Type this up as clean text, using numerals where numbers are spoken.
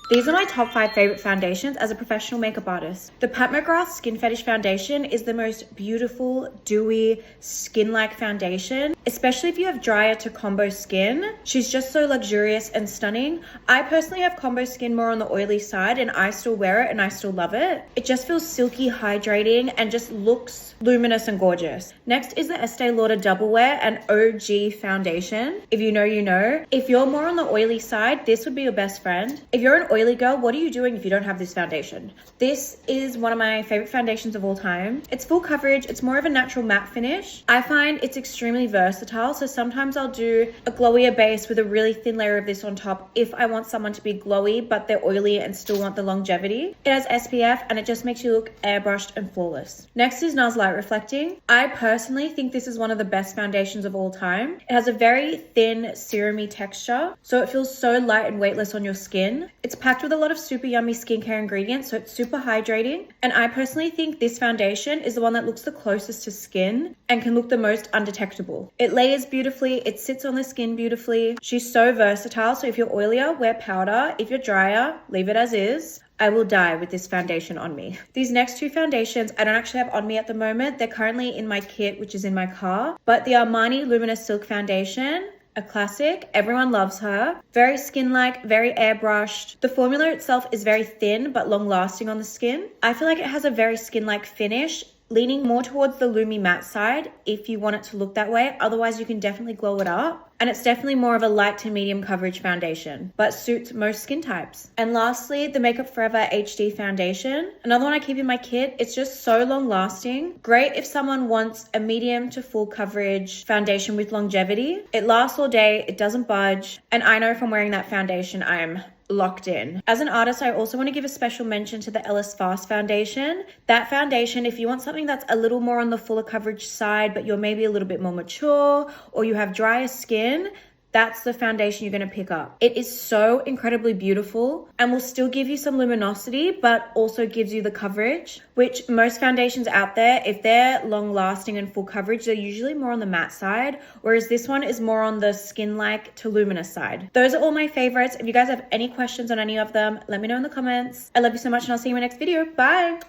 These are my top 5 favorite foundations as a professional makeup artist. The Pat McGrath Skin Fetish Foundation is the most beautiful, dewy, skin-like foundation, especially if you have drier to combo skin. She's just so luxurious and stunning. I personally have combo skin more on the oily side, and I still wear it and I still love it. It just feels silky, hydrating, and just looks luminous and gorgeous. Next is the Estee Lauder Double Wear and OG foundation. If you know, you know. If you're more on the oily side, this would be your best friend. If you're an oily girl, what are you doing if you don't have this foundation? This is one of my favorite foundations of all time. It's full coverage. It's more of a natural matte finish. I find it's extremely versatile. So sometimes I'll do a glowier base with a really thin layer of this on top if I want someone to be glowy, but they're oily and still want the longevity. It has SPF and it just makes you look airbrushed and flawless. Next is NARS Light Reflecting. I personally think this is one of the best foundations of all time. It has a very thin, serumy texture, so it feels so light and weightless on your skin. It's packed with a lot of super yummy skincare ingredients, so it's super hydrating. And I personally think this foundation is the one that looks the closest to skin and can look the most undetectable. It layers beautifully, it sits on the skin beautifully. She's so versatile, so if you're oilier, wear powder. If you're drier, leave it as is. I will die with this foundation on me. These next two foundations I don't actually have on me at the moment. They're currently in my kit, which is in my car. But the Armani Luminous Silk Foundation, a classic. Everyone loves her. Very skin-like, very airbrushed. The formula itself is very thin but long-lasting on the skin. I feel like it has a very skin-like finish, leaning more towards the Lumi matte side if you want it to look that way. Otherwise, you can definitely glow it up. And it's definitely more of a light to medium coverage foundation, but suits most skin types. And lastly, the Makeup Forever HD Foundation. Another one I keep in my kit. It's just so long lasting. Great if someone wants a medium to full coverage foundation with longevity. It lasts all day, it doesn't budge. And I know from wearing that foundation, I'm locked in. As an artist, I also want to give a special mention to the Ellis Fast foundation. That foundation, if you want something that's a little more on the fuller coverage side, but you're maybe a little bit more mature or you have drier skin, that's the foundation you're going to pick up. It is so incredibly beautiful and will still give you some luminosity, but also gives you the coverage, which most foundations out there, if they're long lasting and full coverage, they're usually more on the matte side, whereas this one is more on the skin-like to luminous side. Those are all my favorites. If you guys have any questions on any of them, let me know in the comments. I love you so much and I'll see you in my next video. Bye.